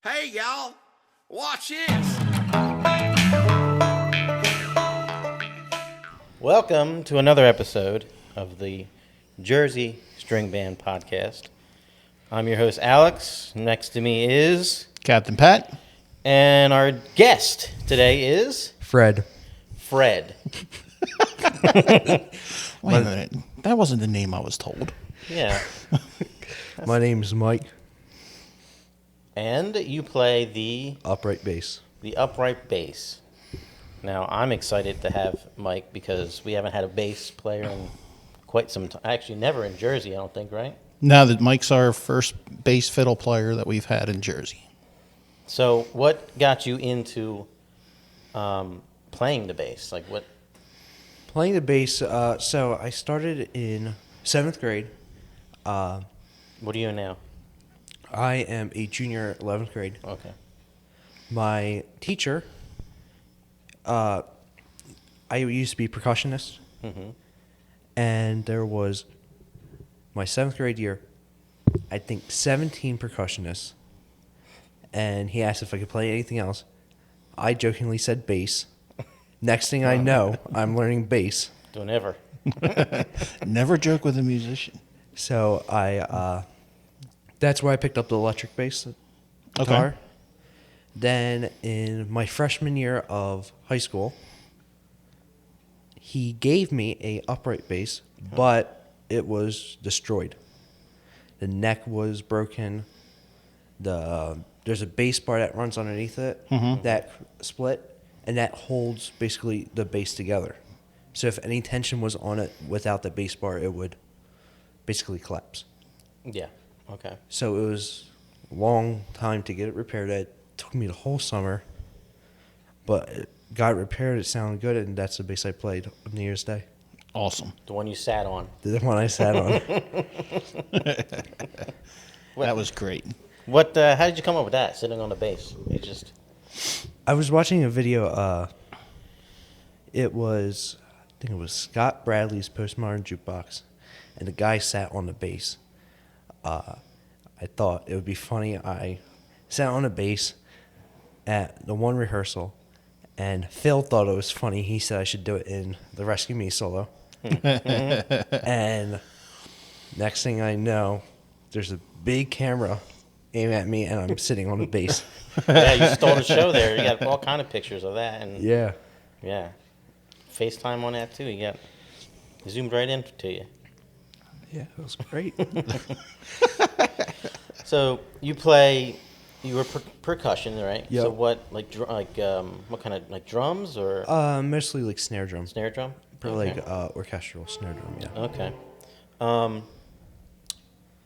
Hey, y'all, watch this. Welcome to another episode of the Jersey String Band Podcast. I'm your host, Alex. Next to me is... Captain Pat. And our guest today is... Fred. Fred. Wait a minute. That wasn't the name I was told. Yeah. My name's Mike. And you play the Upright bass. upright bass. Now, I'm excited to have Mike because we haven't had a bass player in quite some time. Actually, never in Jersey, I don't think, right? Now that Mike's our first bass fiddle player that we've had in Jersey. So, what got you into playing the bass? Like, what? Playing the bass, so I started in 7th grade. What are you in now? I am a junior 11th grade. Okay. My teacher, I used to be percussionist, and there was my 7th grade year, I think 17 percussionists, and he asked if I could play anything else. I jokingly said bass. Next thing I know, I'm learning bass. Don't ever. Never joke with a musician. So that's where I picked up the electric bass guitar. Okay. Then in my freshman year of high school, he gave me a upright bass, but it was destroyed. The neck was broken. There's a bass bar that runs underneath it that split, and that holds basically the bass together. So if any tension was on it without the bass bar, it would basically collapse. Yeah. Okay. So it was a long time to get it repaired. It took me the whole summer, but it got repaired. It sounded good, and that's the bass I played on New Year's Day. Awesome. The one you sat on. The one I sat on. That was great. What? How did you come up with that? Sitting on the bass? You just. I was watching a video. I think it was Scott Bradley's Postmodern Jukebox, and the guy sat on the bass. I thought it would be funny. I sat on a bass at the one rehearsal, and Phil thought it was funny. He said I should do it in the Rescue Me solo. And next thing I know, there's a big camera aimed at me, and I'm sitting on the bass. Yeah, you stole the show there. You got all kind of pictures of that, and Yeah. yeah, FaceTime on that too. You zoomed right into you. Yeah, it was great. So you were percussion, right? Yep. So what, what kind of, like drums or Mostly like snare drum. snare drum? Like Okay. orchestral snare drum, yeah. Okay.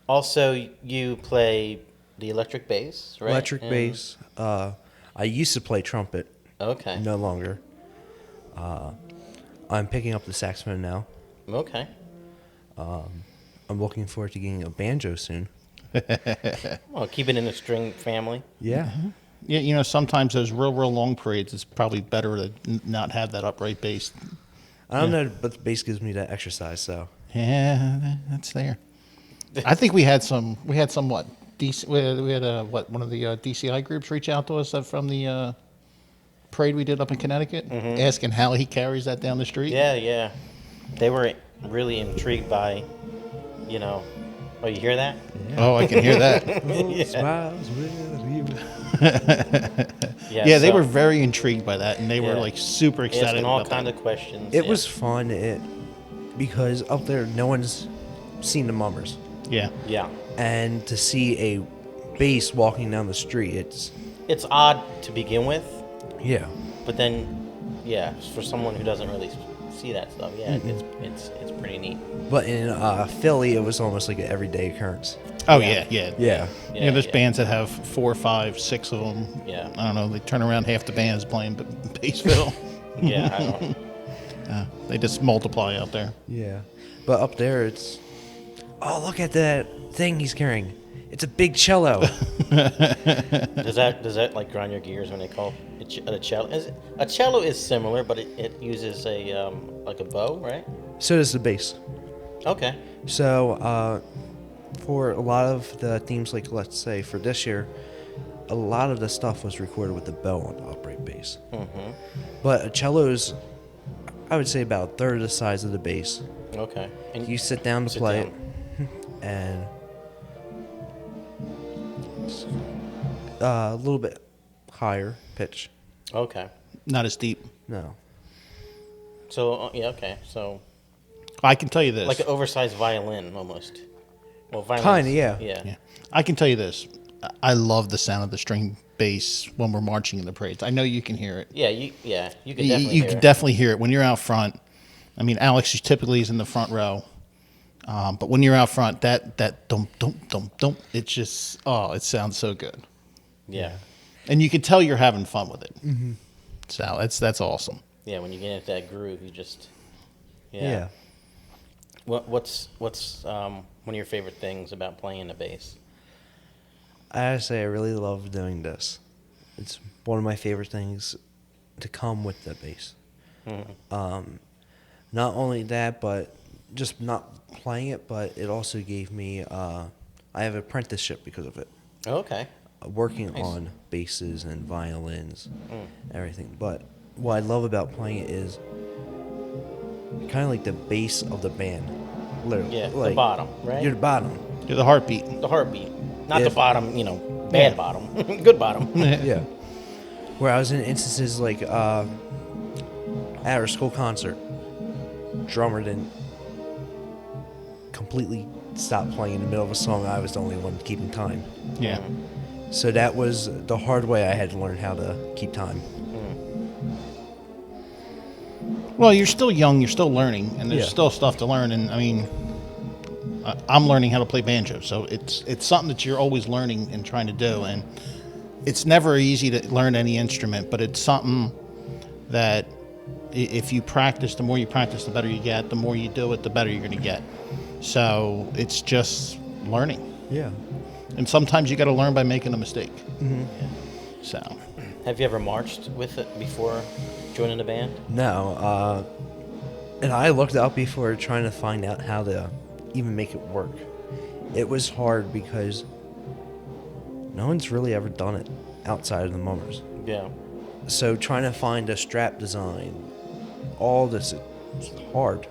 Also, you play the electric bass, right? Electric And- bass. I used to play trumpet. Okay. No longer. I'm picking up the saxophone now. Okay. I'm looking forward to getting a banjo soon. Well, keep it in the string family. Yeah. Yeah, sometimes those real long parades, it's probably better to not have that upright bass. I don't know, but the bass gives me that exercise, so. Yeah, that's there. I think we had some what? DC, we had one of the DCI groups reach out to us from the parade we did up in Connecticut, asking how he carries that down the street. Yeah. They were really intrigued by, Oh, you hear that? Oh, I can hear that. Smiles with you. Yeah, they so were very intrigued by that, and they were like super excited asking all about kind that. of questions. It yeah. was fun because up there, no one's seen the mummers. Yeah. Yeah. And to see a bass walking down the street, It's odd to begin with, yeah. but then, yeah, for someone who doesn't really see that stuff, yeah, it's pretty neat. But in Philly, it was almost like an everyday occurrence. Oh, Yeah. yeah. Yeah. Yeah, There's yeah. bands that have 4, 5, 6 of them. Yeah. I don't know. They turn around, half the band's playing bass fiddle. Yeah, I don't. They just multiply out there. Yeah. But up there, oh, look at that thing he's carrying. It's a big cello. Does that like grind your gears when they call it a cello? A cello is similar, but it uses a like a bow, right? So does the bass. Okay. So for a lot of the themes, like let's say for this year, a lot of the stuff was recorded with the bell on the upright bass. But a cello's, I would say, about a third of the size of the bass. Okay. And You sit down to play down. it, and a little bit higher pitch. Okay. Not as deep. No. So yeah. Okay. So I can tell you this. like an oversized violin almost. Well, violin. Kinda, yeah. Yeah. I can tell you this. I love the sound of the string bass when we're marching in the parades. I know you can hear it. Yeah. You can You definitely. hear can it. definitely hear it when you're out front. I mean, Alex typically is in the front row, but when you're out front, that dum dum dum dum, it just it sounds so good, Yeah. and you can tell you're having fun with it. So that's awesome. Yeah. When you get into that groove, you just. Yeah. What's one of your favorite things about playing the bass? I gotta say, I really love doing this. It's one of my favorite things to come with the bass. Not only that, but just not playing it, but it also gave me, I have an apprenticeship because of it. Oh, okay. Working Nice. on basses and violins, everything. But what I love about playing it is kind of like the bass of the band. Literally. Yeah. The Like, bottom, right? You're the bottom. You're the heartbeat. The heartbeat, not Yeah. the bottom. Bad bottom, good bottom. Yeah. Where I was in instances like at our school concert, drummer didn't completely stop playing in the middle of a song. I was the only one keeping time. Yeah. So that was the hard way I had to learn how to keep time. Well, you're still young. You're still learning, and there's Yeah. still stuff to learn. And I mean, I'm learning how to play banjo, so it's something that you're always learning and trying to do. And it's never easy to learn any instrument, but it's something that if you practice, the more you practice, the better you get. The more you do it, the better you're going to get. So it's just learning. Yeah. And sometimes you got to learn by making a mistake. So Have you ever marched with it before joining the band? No. And I looked up before trying to find out how to even make it work. It was hard because no one's really ever done it outside of the mummers. Yeah. So trying to find a strap design, all this is hard.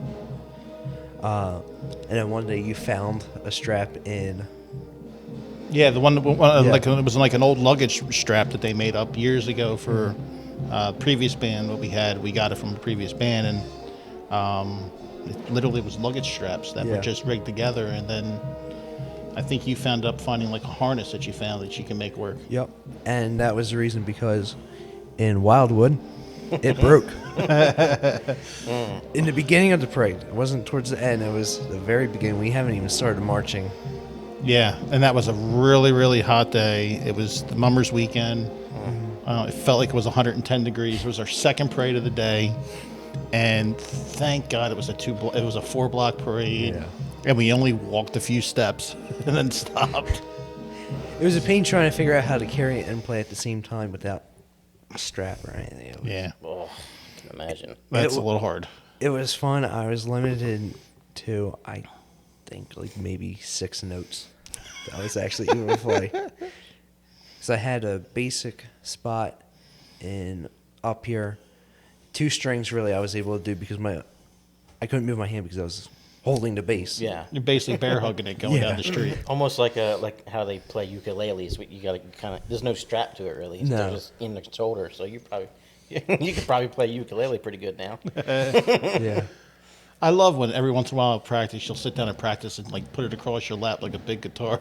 And then one day you found a strap in. yeah, the one like it was like an old luggage strap that they made up years ago for previous band. What we had, we got it from a previous band, and it literally was luggage straps that were Yeah. just rigged together. And then I think you found up finding like a harness that you found that you can make work. Yep. And that was the reason because in Wildwood, it broke. In the beginning of the parade. It wasn't towards the end. It was the very beginning. We haven't even started marching. Yeah, and that was a really, really hot day. It was the Mummers weekend. It felt like it was 110 degrees. It was our second parade of the day, and thank God it was a 4-block parade, Yeah. and we only walked a few steps and then stopped. It was a pain trying to figure out how to carry it and play at the same time without a strap or anything. It was, Yeah, Oh, I can imagine. that's a little hard. It was fun. I was limited to, I think, like maybe 6 notes that I was actually able to play. Because I had a basic spot in up here. 2 strings, really, I was able to do because I couldn't move my hand because I was holding the bass. Yeah. You're basically bear hugging it going down the street. Almost like how they play ukuleles. You got to kind of. There's no strap to it really. No. They're just in the shoulder. So you could probably play ukulele pretty good now. Yeah. I love when every once in a while at practice you'll sit down and practice and like put it across your lap like a big guitar.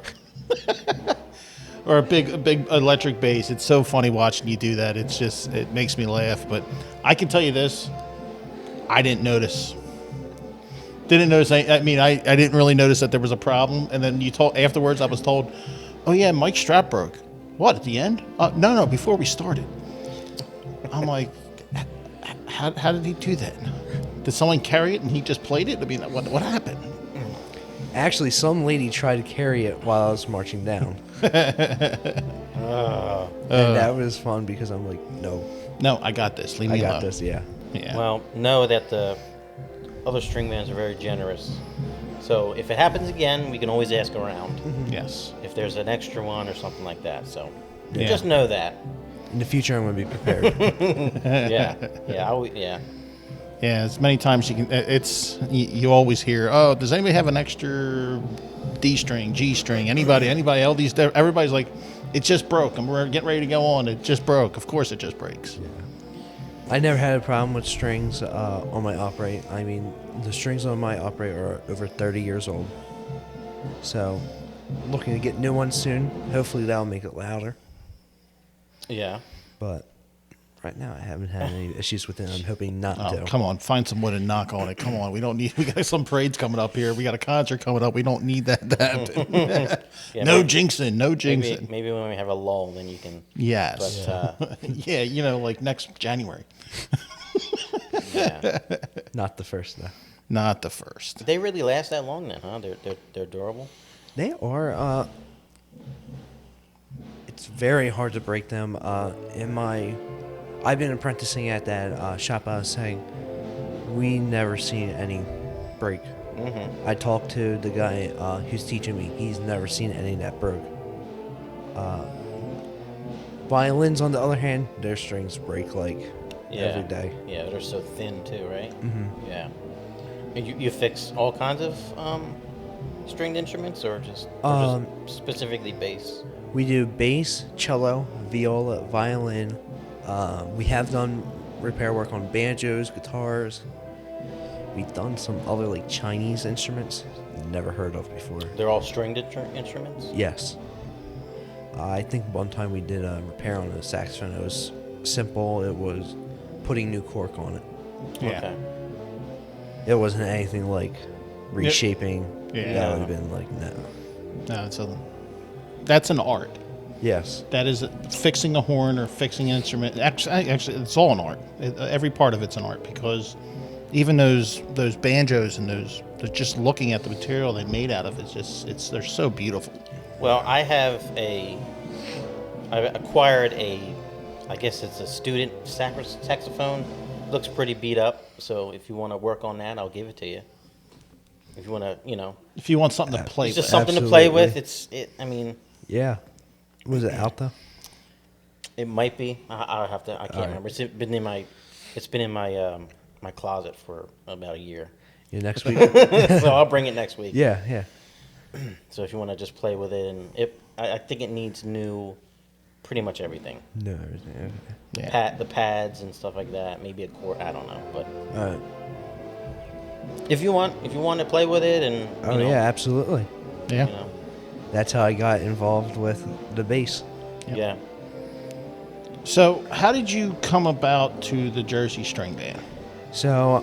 Or a big electric bass. It's so funny watching you do that. It makes me laugh. But I can tell you this, I didn't notice. Didn't notice. I didn't really notice that there was a problem. And then afterwards I was told, oh yeah, Mike's strap broke. What, at the end? No, before we started. I'm like, how did he do that? Did someone carry it and he just played it? I mean, what happened? Actually, some lady tried to carry it while I was marching down. And that was fun because I'm like, no, No, I got this. Leave me I alone. got this, yeah. Yeah. Well, know that the other string bands are very generous. So if it happens again, we can always ask around Yes. if there's an extra one or something like that. So Yeah. Just know that. In the future, I'm going to be prepared. Yeah. Yeah. Yeah, as many times you can. It's you always hear, oh, does anybody have an extra D string, G string? Anybody? All these. Everybody's like, it just broke, and we're getting ready to go on. It just broke. Of course, it just breaks. I never had a problem with strings on my operate. I mean, the strings on my operate are over 30 years old. So, looking to get new ones soon. Hopefully, that'll make it louder. Yeah. But right now, I haven't had any issues with it. I'm hoping not Oh, to. come on, find some wood and knock on it. Come on, we don't need. We got some parades coming up here. We got a concert coming up. We don't need that to happen. Yeah, No maybe- jinxing. No jinxing. Maybe when we have a lull, then you can. Yes. But Yeah, like next January. yeah. Not the first, though. Not the first. They really last that long then, huh? They're durable. They are. It's very hard to break them. I've been apprenticing at that shop I was saying. We never seen any break. Mm-hmm. I talked to the guy who's teaching me. He's never seen any that broke. Violins, on the other hand, their strings break like every day. Yeah, they're so thin too, right? Mm-hmm. Yeah. And you fix all kinds of stringed instruments, or just specifically bass? We do bass, cello, viola, violin. We have done repair work on banjos, guitars. We've done some other like Chinese instruments never heard of before. They're all stringed instruments. Yes. I think one time we did a repair on a saxophone. It was simple. It was putting new cork on it. Yeah. Okay. It wasn't anything like reshaping. Yeah. That would have been like, no. No, that's an art. Yes. That is fixing a horn or fixing an instrument. Actually, it's all an art. Every part of it's an art, because even those banjos and they're just looking at the material they made out of they're so beautiful. Well, I've acquired I guess it's a student saxophone. Looks pretty beat up, so if you want to work on that, I'll give it to you. If you want to, If you want something to play it's with. just something to play with. Absolutely. I mean, Yeah. Was it out though? it might be. I'll have to. I can't remember. It's been in my my closet for about a year. Yeah, next week. So I'll bring it next week. Yeah. So if you want to just play with it, and I think it needs new, pretty much everything. No, everything. Yeah. The pads and stuff like that. Maybe a cord. I don't know, but All right. if you want to play with it, and Oh yeah, absolutely. Yeah. you know, That's how I got involved with the bass. yeah. So, how did you come about to the Jersey String Band? So,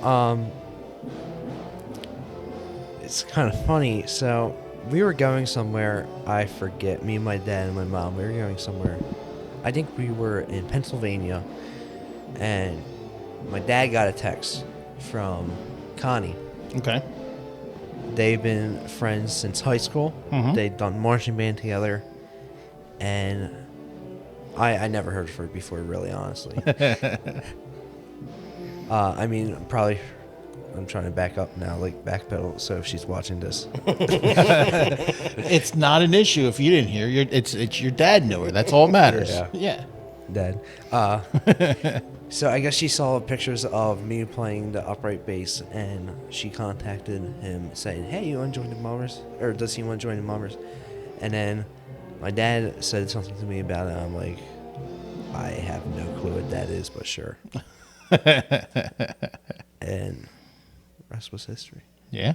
it's kind of funny. So, we were going somewhere. I forget. Me and my dad and my mom. We were going somewhere. I think we were in Pennsylvania, and my dad got a text from Connie. Okay. They've been friends since high school. Mhm. They've done marching band together, and I never heard of her before, really, honestly. I mean, probably. I'm trying to back up now, like backpedal. So if she's watching this, It's not an issue if you didn't hear. It's your dad knew her. That's all that matters. Yeah. Dad. So I guess she saw pictures of me playing the upright bass, and she contacted him saying, "Hey, you want to join the Mummers? Or does he want to join the Mummers?" And then my dad said something to me about it. I'm like, I have no clue what that is, but sure. And the rest was history. Yeah.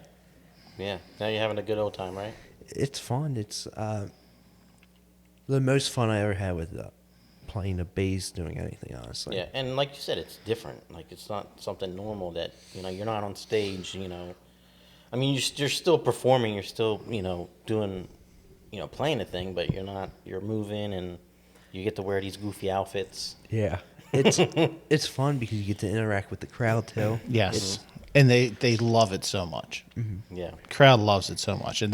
Yeah. Now you're having a good old time, right? It's fun. It's the most fun I ever had with playing the bass, doing anything, honestly. Yeah, and like you said, it's different. Like, it's not something normal that, you're not on stage, I mean, you're still performing, you're still, doing, playing a thing, but you're moving, and you get to wear these goofy outfits. Yeah. It's fun because you get to interact with the crowd too. Yes. And they love it so much. Yeah. Crowd loves it so much, and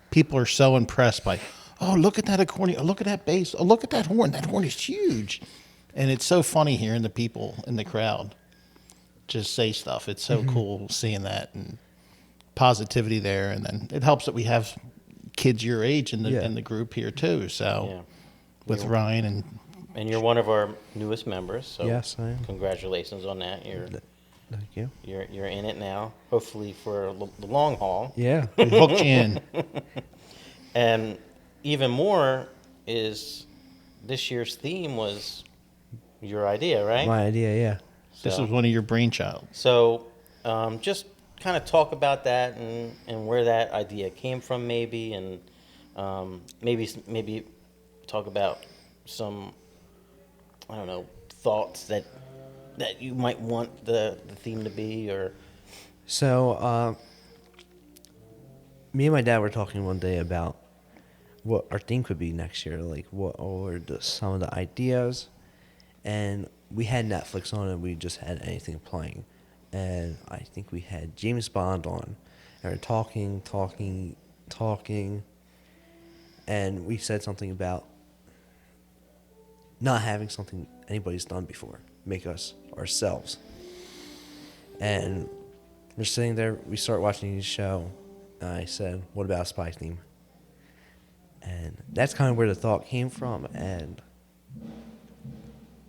people are so impressed by, oh, look at that accordion, oh, look at that bass, oh, look at that horn. That horn is huge, and it's so funny hearing the people in the crowd just say stuff. It's so cool seeing that and positivity there, and then it helps that we have kids your age in the group here too. So Yeah. with Ryan and And you're one of our newest members, so Yes, I am. congratulations on that. Thank you. You're in it now, hopefully for the long haul. Yeah. we hooked you in. And even more is this year's theme was your idea, right? My idea, yeah. This So- was one of your brainchild. So just kind of talk about that and where that idea came from, maybe, and maybe talk about some, I don't know, thoughts that you might want the theme to be, or So, me and my dad were talking one day about what our theme could be next year. Like, what are some of the ideas? And we had Netflix on, and we just had anything playing. And I think we had James Bond on. And we were talking. And we said something about not having something anybody's done before. Make us ourselves. And we're sitting there, we start watching the show, and I said, what about a spy theme? And that's kind of where the thought came from, and I'm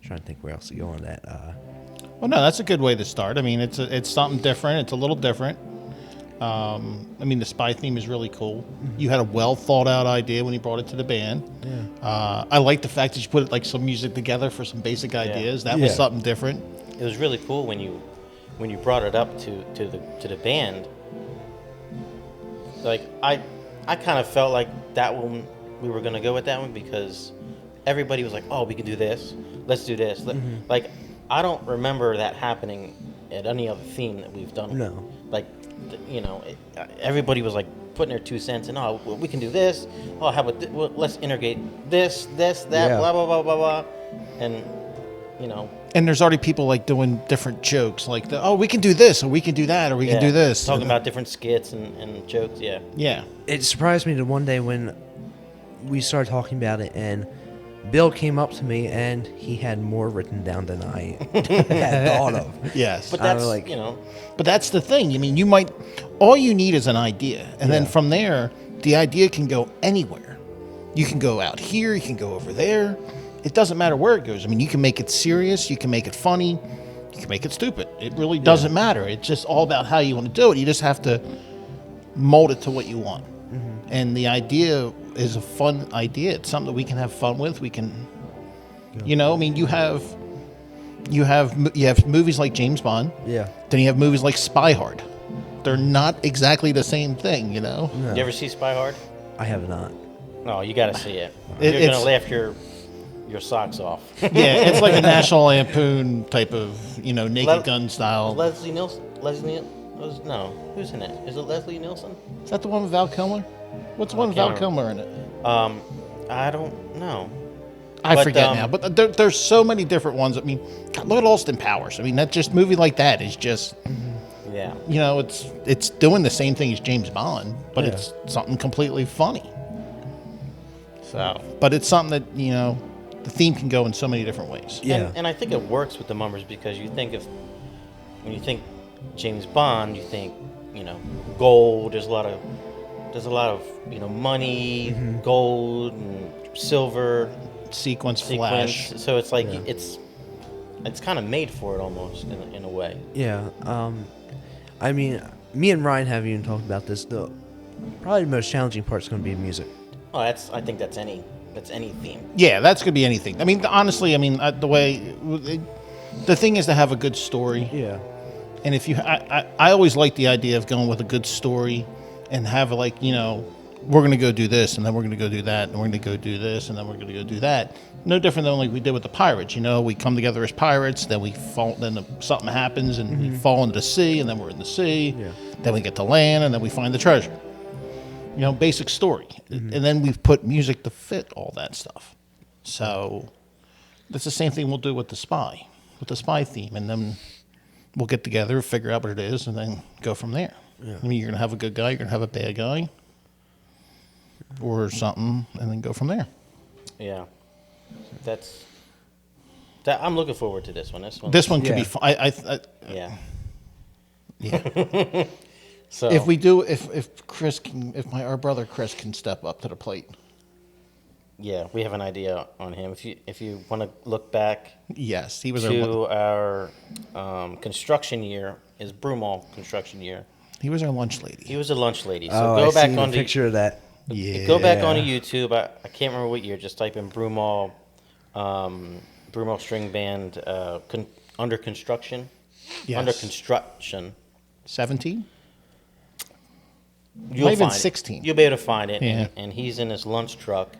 trying to think where else to go on that. Well, no, that's a good way to start. I mean, it's something different. It's a little different. I mean, the spy theme is really cool. You had a well thought out idea when you brought it to the band. Yeah. I like the fact that you put like some music together for some basic ideas. That was Yeah. something different. it was really cool when you brought it up to the band. Like I kind of felt like that one we were gonna go with that one because everybody was like, oh, we can do this. Let's do this. Like I don't remember that happening at any other theme that we've done. No. Like everybody was like putting their 2 cents in. Oh, well, we can do this. Oh, how about well, let's integrate this, that, Yeah. blah blah blah blah blah, and you know. And there's already people like doing different jokes, like we can do this, or we can do that, or we can do this. Talking about different skits and jokes, yeah. Yeah. It surprised me that one day when we started talking about it, and Bill came up to me, and he had more written down than I had thought of. Yes. But I that's, was like- But that's the thing. I mean, all you need is an idea. And then Yeah. from there, the idea can go anywhere. You can go out here, you can go over there. It doesn't matter where it goes. I mean, you can make it serious, you can make it funny, you can make it stupid. It really doesn't matter. It's just all about how you want to do it. You just have to mold it to what you want. And the idea is a fun idea. It's something that we can have fun with. We can, I mean, you have movies like James Bond. Yeah. Then you have movies like Spy Hard. They're not exactly the same thing, You ever see Spy Hard? I have not. No, you got to see it. It- You're it's- gonna laugh your socks off. Yeah, it's like a National Lampoon type of, Naked Le- Gun style. Leslie Nielsen. No, who's in it? Is it Leslie Nielsen? Is that the one with Val Kilmer? What's the one with Val can't Kilmer in it? I don't know. I But, forget now. But there's so many different ones. I mean, God, look at Austin Powers. I mean, that just movie like that is just, Yeah. it's doing the same thing as James Bond, but Yeah. it's something completely funny. So, but it's something that the theme can go in so many different ways. Yeah. And I think it works with the Mummers because when you think James Bond, you think gold. There's a lot of money, gold and silver Sequence, sequence. flash. So it's like Yeah. it's kind of made for it almost in a way. Yeah. I mean, me and Ryan have even talked about this. Probably the most challenging part is going to be music. Oh, I think that's any theme. Yeah, that's gonna be anything. I mean, honestly, the thing is to have a good story. Yeah. And if I always like the idea of going with a good story, and have we're gonna go do this, and then we're gonna go do that, and we're gonna go do this, and then we're gonna go do that. No different than like we did with the pirates. We come together as pirates, then something happens, and we fall into the sea, and then we're in the sea. Yeah. Then we get to land, and then we find the treasure. Basic story. And then we've put music to fit all that stuff. So that's the same thing we'll do with the spy theme. And then we'll get together, figure out what it is, and then go from there. Yeah. I mean, you're going to have a good guy, you're going to have a bad guy, or something, and then go from there. Yeah. I'm looking forward to this one. This one could Yeah. be fun. Yeah. Yeah. So If we do, if our brother Chris can step up to the plate. yeah, we have an idea on him. If you want to look back Yes, he was to our construction year, his Broomall construction year, he was our lunch lady. he was a lunch lady. So Oh, go I back see on the picture of that. Yeah. Go back onto YouTube. I can't remember what year. Just type in Broomall, Broomall String Band under construction. Yes. Under construction. 17. You'll Might have been find it. 16. You'll be able to find it. Yeah. And he's in his lunch truck.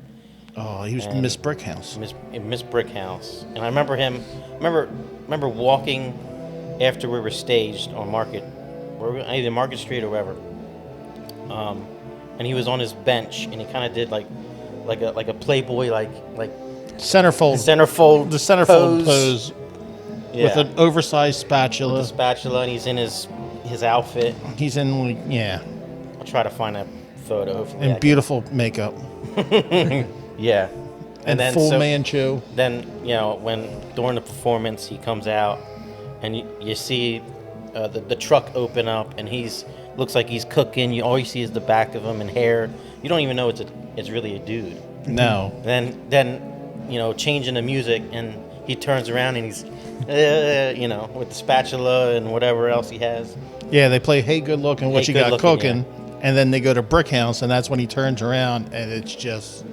Oh, he was And Miss Brickhouse. Miss Brickhouse. And I remember him. Remember walking after we were staged on either Market Street or wherever. And he was on his bench, and he kind of did like a Playboy like Centerfold. centerfold. The centerfold pose Yeah. with an oversized spatula. With the spatula, and he's in his outfit. He's in, yeah, I'll try to find a photo. Hopefully I and can- beautiful makeup. Yeah. And then full so- Manchu. Then when during the performance he comes out, and you see the truck open up, and looks like he's cooking. All you see is the back of him and hair. You don't even know it's really a dude. No. Then changing the music, and he turns around and he's with the spatula and whatever else he has. Yeah, they play Hey Good Looking, What Hey, You Good Got Looking, Cooking, and then they go to Brickhouse, and that's when he turns around, and it's just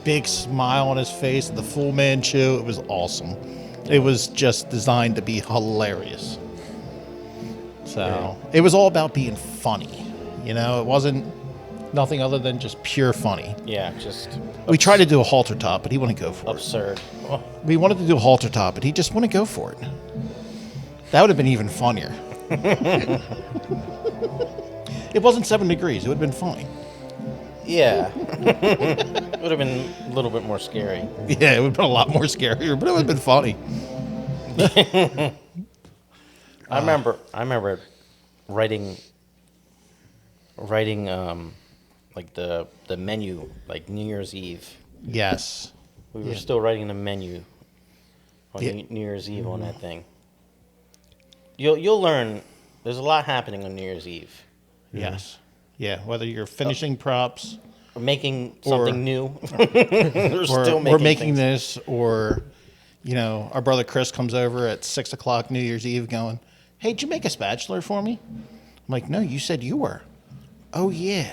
big smile on his face, the full Manchu. It was awesome. It was just designed to be hilarious. So it was all about being funny. It wasn't nothing other than just pure funny. Yeah, just We tried to do a halter top, but he wouldn't go for it. absurd. Oh, We wanted to do a halter top, but he just wouldn't go for it. That would have been even funnier. It wasn't 7 degrees. It would have been fine. yeah. Would have been a little bit more scary. Yeah, it would have been a lot more scarier, but it would have been funny. I remember writing like the menu like New Year's Eve. Yes. We were Yeah. still writing the menu on Yeah. New Year's Eve on that thing. You'll learn. There's a lot happening on New Year's Eve. Yes. Yeah, whether you're finishing props We're making something new. or we're making things. this, or, our brother Chris comes over at 6 o'clock New Year's Eve going, hey, did you make a spatula for me? I'm like, no, you said you were. Oh, yeah.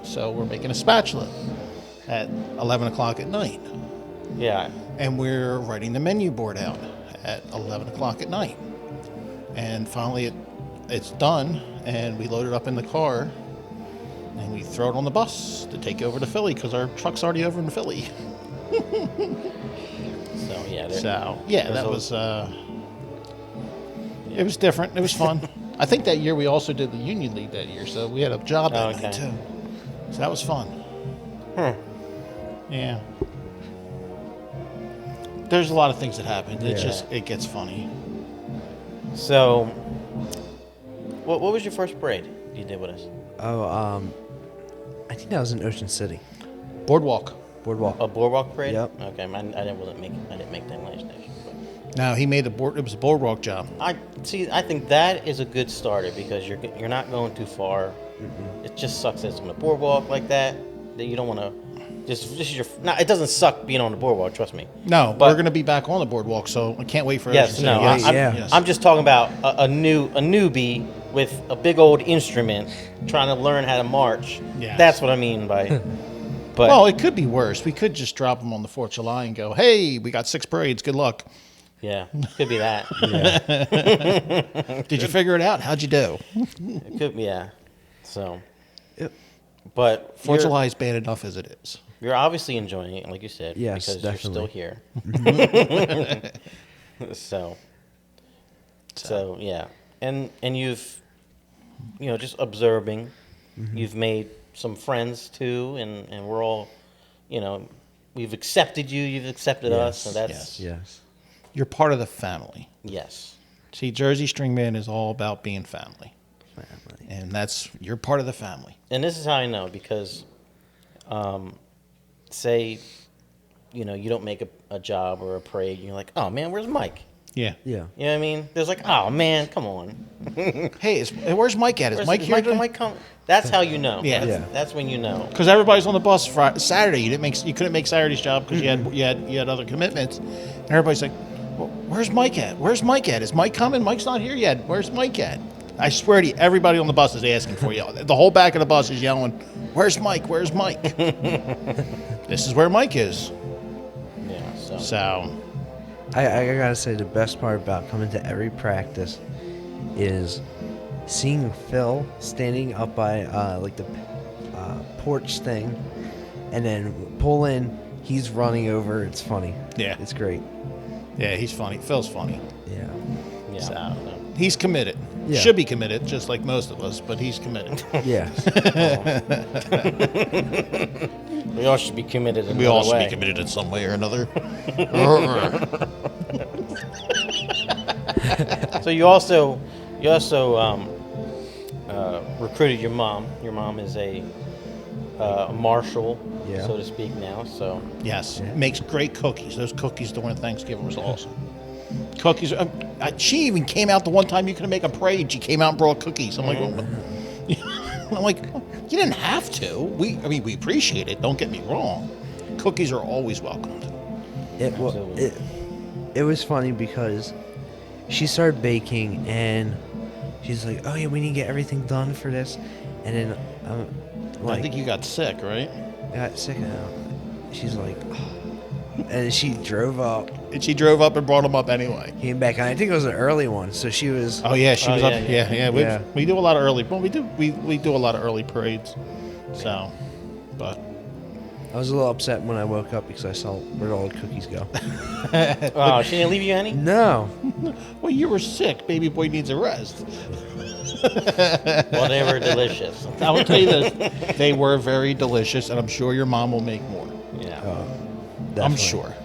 So we're making a spatula at 11 o'clock at night. Yeah. And we're writing the menu board out at 11 o'clock at night. And finally it's done, and we load it up in the car, and we throw it on the bus to take over to Philly because our truck's already over in Philly. So yeah. So, yeah, there's that a- was, it was different. It was fun. I think that year we also did the Union League that year, so we had a job that night okay. too. So that was fun. Yeah. There's a lot of things that happened. It gets funny. So, what was your first parade you did with us? Oh, I think that was in Ocean City. Boardwalk. Boardwalk. A boardwalk parade? Yep. Okay, I didn't make that last station. No, he made the board. It was a boardwalk job. I think that is a good starter because you're not going too far. It just sucks that it's on the boardwalk like that. That you don't want to. This is your. No, it doesn't suck being on the boardwalk. Trust me. No, But- we're going to be back on the boardwalk, so I can't wait for Yes. Ocean No. City. I'm, yeah. I'm just talking about a newbie with a big old instrument trying to learn how to march. Yes. That's what I mean by. But Well, it could be worse. We could just drop them on the 4th of July and go, hey, we got 6 parades. Good luck. yeah, could be that. Did you figure it out? How'd you do? It could be, yeah. So, Yep. but 4th of July is bad enough as it is. you're obviously enjoying it, like you said, Yes, because definitely. you're still here. So yeah, and you've, just observing, you've made some friends too, and we're all, we've accepted you, you've accepted us, so that's Yes. You're part of the family. yes. See, Jersey String Band is all about being family. Family. And you're part of the family. And this is how I know because, say, you don't make a job or a parade, and you're like, oh man, where's Mike? Yeah. Yeah. You know what I mean? There's like, oh man, come on. Hey, where's Mike at? Is Mike here? Mike come? That's how you know. Yeah. That's when you know. Because everybody's on the bus Saturday. You couldn't make Saturday's job because you had other commitments. And everybody's like, well, where's Mike at? Where's Mike at? Is Mike coming? Mike's not here yet. Where's Mike at? I swear to you, everybody on the bus is asking for you. The whole back of the bus is yelling, "Where's Mike? Where's Mike?" This is where Mike is. Yeah. So I gotta say, the best part about coming to every practice is seeing Phil standing up by like the porch thing, and then pull in. He's running over. It's funny. Yeah. It's great. yeah, he's funny. Phil's funny. Yeah. Yeah. So he's committed. Yeah. Should be committed, just like most of us, but he's committed. Yeah. We all should be committed in We all another should way. be committed in some way or another. So you also recruited your mom. Your mom is a marshal, Yeah. so to speak now. So Yes, Yeah. makes great cookies. Those cookies during Thanksgiving was awesome. Cookies. She even came out the one time you couldn't make a parade. She came out and brought cookies. I'm like, I'm like, you didn't have to. We appreciate it. Don't get me wrong. Cookies are always welcomed. Absolutely. It was funny because she started baking and she's like, "Oh yeah, we need to get everything done for this," and then I think you got sick, right? I got sick of it. She's like, and she drove up, And she drove up and brought them up anyway. came back, and I think it was an early one, so she was. Oh yeah, she Oh, was yeah, up. yeah. Yeah. We do a lot of early. Well, we do a lot of early parades. So, but I was a little upset when I woke up because I saw where'd all the cookies go. oh, she didn't leave you any? No, well, you were sick. Baby boy needs a rest. Well, they were delicious. I will tell you this: they were very delicious, and I'm sure your mom will make more. Yeah. I'm definitely. sure.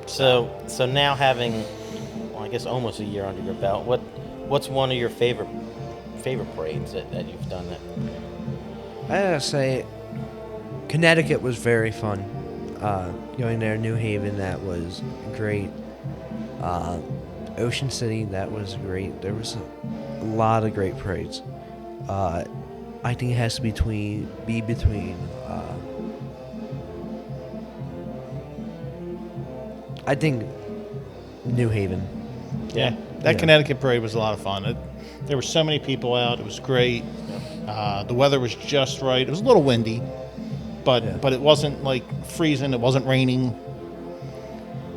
So now having, well, I guess almost a year under your belt, what's one of your favorite parades that you've done that? I gotta say, Connecticut was very fun. Going there, New Haven, that was great. Ocean City, that was great. There was a lot of great parades. I think it has to be between. I think New Haven. Yeah, that Yeah. Connecticut parade was a lot of fun. There were so many people out. It was great. The weather was just right. It was a little windy, but it wasn't like freezing. It wasn't raining.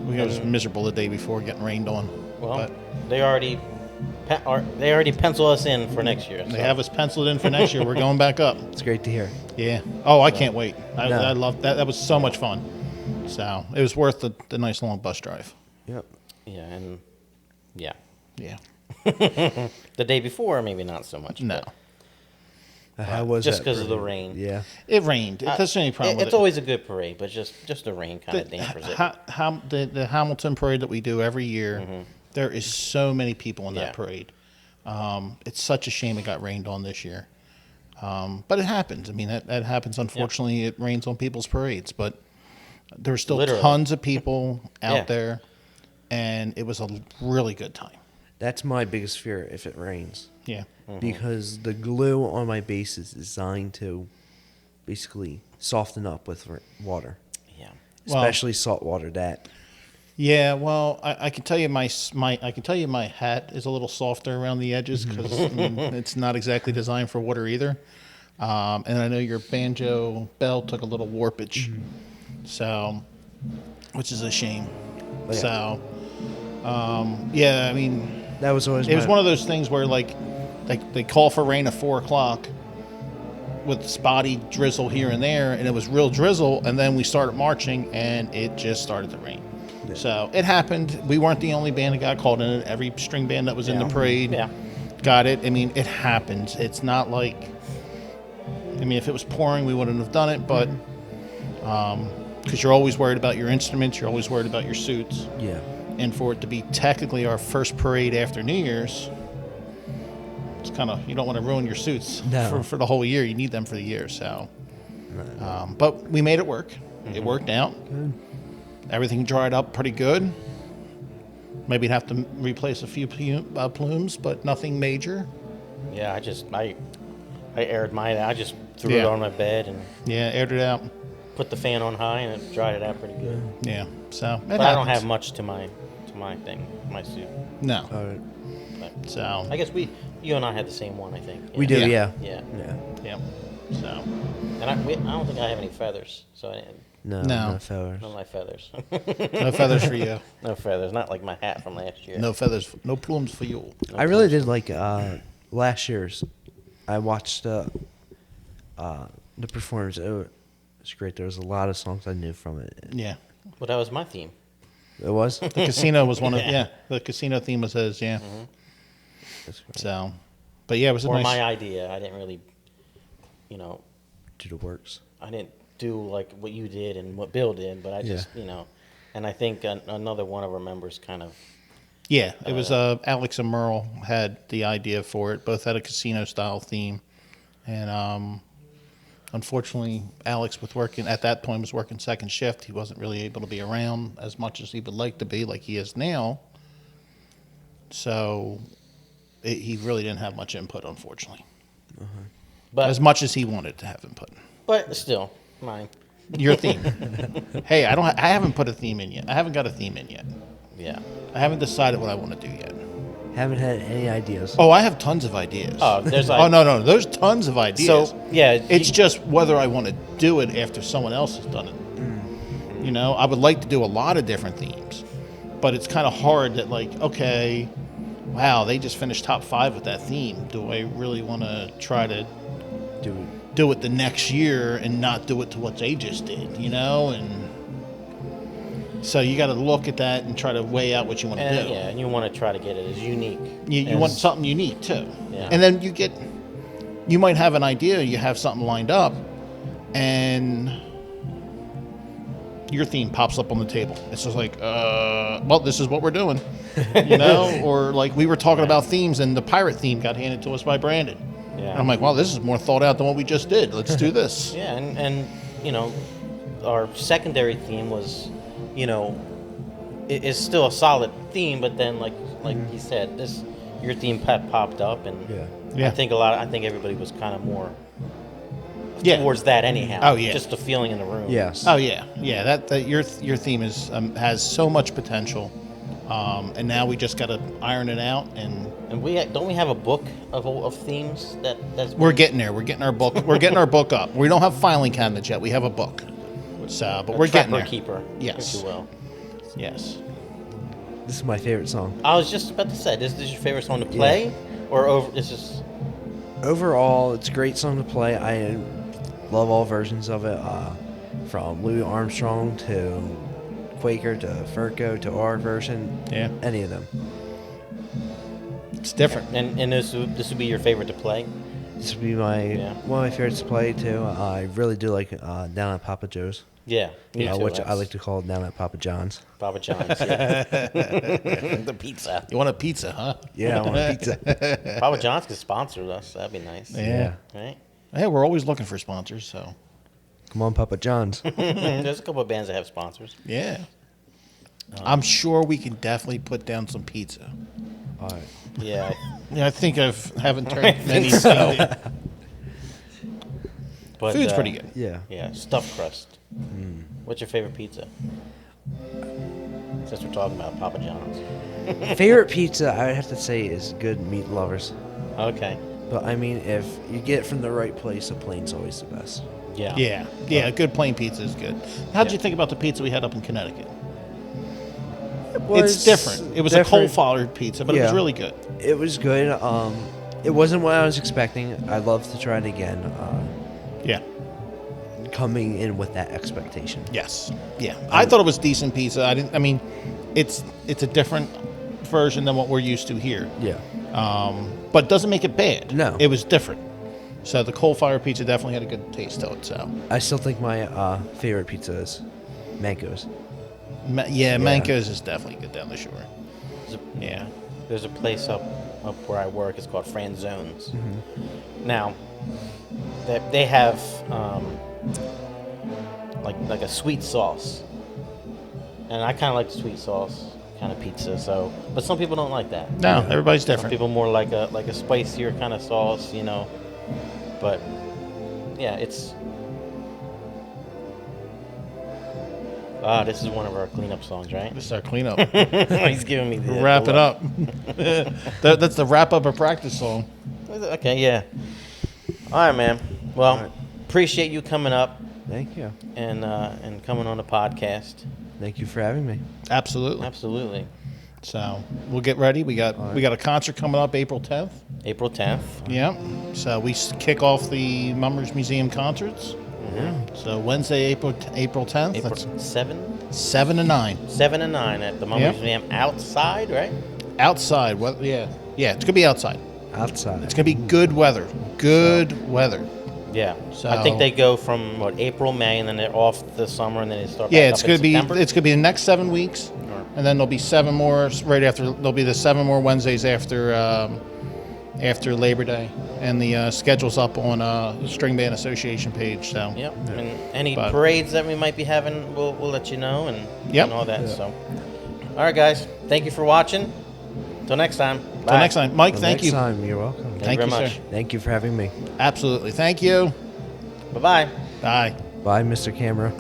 It was miserable the day before getting rained on. Well, but they already pencil us in for next year. they have us penciled in for next year. We're going back up. It's great to hear. Yeah. Oh, I can't wait. No. I love that. That was so much fun. So it was worth the nice long bus drive. Yep. Yeah, and yeah, Yeah. the day before maybe not so much. No. but How was just that because of the parade? rain. Yeah. It rained. That's the only problem with It's it. always a good parade, but just the rain kind of dampers it. The Hamilton parade that we do every year, there is so many people in that Yeah. parade. It's such a shame it got rained on this year. But it happens. I mean, that happens. Unfortunately, it rains on people's parades. But there were still Literally. tons of people out Yeah. there, and it was a really good time. That's my biggest fear if it rains. Yeah. Because the glue on my base is designed to basically soften up with water, Yeah. Well- especially salt water. That Yeah, well, I can tell you my hat is a little softer around the edges because it's not exactly designed for water either. And I know your banjo bell took a little warpage, so which is a shame. yeah. So, yeah, I mean, that was always it was one of those things where like they call for rain at 4:00 with spotty drizzle here and there, and it was real drizzle, and then we started marching, and it just started to rain. So it happened. We weren't the only band that got called in it. Every string band that was in the parade Yeah. got it. I mean, it happens. It's not like, I mean, if it was pouring, we wouldn't have done it, but because you're always worried about your instruments, you're always worried about your suits. Yeah. And for it to be technically our first parade after New Year's, it's kind of, you don't want to ruin your suits No. for the whole year. You need them for the year. So, but we made it work. It worked out. Good. Everything dried up pretty good. Maybe have to replace a few plumes, but nothing major. Yeah, I aired mine. I just threw it Yeah. on my bed and Yeah, aired it out. put the fan on high, and it dried it out pretty good. Yeah, so But I don't have much to my thing, my suit. No, All right. But so I guess you and I had the same one. I think We do, Yeah. yeah. Yeah, yeah, so and I don't think I have any feathers, so I didn't, No, No. no feathers. none of my feathers. no feathers for you. No feathers, not like my hat from last year. No feathers, no plumes for you. I really did like last year's. I watched the performance. It was great. There was a lot of songs I knew from it. Yeah, Well, that was my theme. It was. the casino was one of the casino theme was his. Yeah, That's great. so, but yeah, it was a Or nice. my idea. I didn't really, Do the works. I didn't do like what you did and what Bill did, but I just, and I think another one of our members kind of. Yeah, it was Alex and Merle had the idea for it. Both had a casino style theme, and unfortunately, Alex with working at that point was working second shift. He wasn't really able to be around as much as he would like to be, like he is now. So he really didn't have much input, unfortunately, But as much as he wanted to have input. but still, mine. Your theme. Hey, I haven't put a theme in yet. I haven't got a theme in yet. Yeah. I haven't decided what I want to do yet. Haven't had any ideas. Oh, I have tons of ideas. Oh, there's like. Oh no, there's tons of ideas. So yeah, It's just whether I want to do it after someone else has done it. You know, I would like to do a lot of different themes, but it's kind of hard that like, okay, wow, they just finished top 5 with that theme. Do I really want to try to do it the next year and not do it to what they just did? You know, and so you got to look at that and try to weigh out what you want to do. and you want to try to get it as unique. You want something unique too. Yeah. And then you might have an idea, you have something lined up, and your theme pops up on the table. It's just like, well, this is what we're doing, you know? Or like we were talking about themes, and the pirate theme got handed to us by Brandon. Yeah. And I'm like, wow, this is more thought out than what we just did. Let's do this. Yeah, and our secondary theme was, it's still a solid theme, but then like you said, your theme popped up, and Yeah. I think everybody was kind of more Yeah. towards that anyhow. Oh, yeah. Just the feeling in the room. Yes. Oh yeah, yeah. That your theme is has so much potential, and now we just got to iron it out, and And don't we have a book of themes that's we're getting there. We're getting our book. We're getting our book up. We don't have filing cabinets yet. We have a book. So, but we're getting Trapper there. Keeper, Yes. if you will. Yes. This is my favorite song. I was just about to say, is this your favorite song to play, or over? This is Overall, it's a great song to play. I love all versions of it, from Louis Armstrong to Quaker to Furco to our version. Yeah. Any of them. It's different. and this would be your favorite to play. This would be one of my favorites to play too. I really do like Down at Papa Joe's, Yeah, me too. which I That's like to call Down at Papa John's. Papa John's. Yeah. The pizza. You want a pizza, huh? Yeah, I want a pizza. Papa John's could sponsor us. That'd be nice. Yeah. Right. Hey, we're always looking for sponsors, so Come on, Papa John's. There's a couple of bands that have sponsors. yeah. I'm sure we can definitely put down some pizza. All right. Yeah. Yeah, I think haven't turned many. So But, food's pretty good. Yeah. Yeah, stuffed crust. What's your favorite pizza? Since we're talking about Papa John's. Favorite pizza, I would have to say, is Good Meat Lovers. Okay. But I mean, if you get it from the right place, a plain's always the best. Yeah. Yeah, good plain pizza is good. How'd you Yeah. think about the pizza we had up in Connecticut? Was It's different. It was a different. coal-fired pizza, but it was Yeah. really good. It was good. It wasn't what I was expecting. I'd love to try it again. Yeah. Coming in with that expectation. Yes. Yeah. I thought it was decent pizza. I mean, it's a different version than what we're used to here. Yeah. But it doesn't make it bad. No. It was different. So the coal-fired pizza definitely had a good taste to it. So I still think my favorite pizza is Manco's. Manco's is definitely good down the shore. Yeah. There's a place up where I work. It's called Franzone's. Now, they have like a sweet sauce, and I kind of like the sweet sauce kind of pizza. So, but some people don't like that. No, everybody's Some different. people more like a spicier kind of sauce, you know. But yeah, it's. This is one of our cleanup songs, right? This is our cleanup. He's giving me the Wrap it look. up. That's the wrap up of practice song. Okay, yeah. All right, man. Well, appreciate you coming up Thank you. and coming on the podcast. Thank you for having me. Absolutely. Absolutely. So we'll get ready. We got a concert coming up April 10th. April 10th. Yeah. So we kick off the Mummers Museum concerts. So Wednesday, April 10th. April That's 7? 7 to 9. 7 to 9 at the Mummers Yep. Museum outside, right? Outside. Well, yeah. Yeah, it's gonna be outside. Outside. It's gonna be good weather. Good weather. Yeah. So- I think they go from April, May, and then they're off the summer, and then they start. Yeah, back it's up gonna in be September. the next 7 weeks, and then there'll be 7 more right after. There'll be the 7 more Wednesdays after Labor Day, and the schedule's up on the String Band Association page. So Yep. And any But- parades that we might be having, we'll let you know and Yep. all that. So, all right, guys. Thank you for watching. Till next time. Till Bye. next time, Mike. Well, Thank next you. time, you're welcome. Thank you Thank very you, much. sir. Thank you for having me. Absolutely. Thank you. Bye bye. Bye. Bye, Mr. Camera.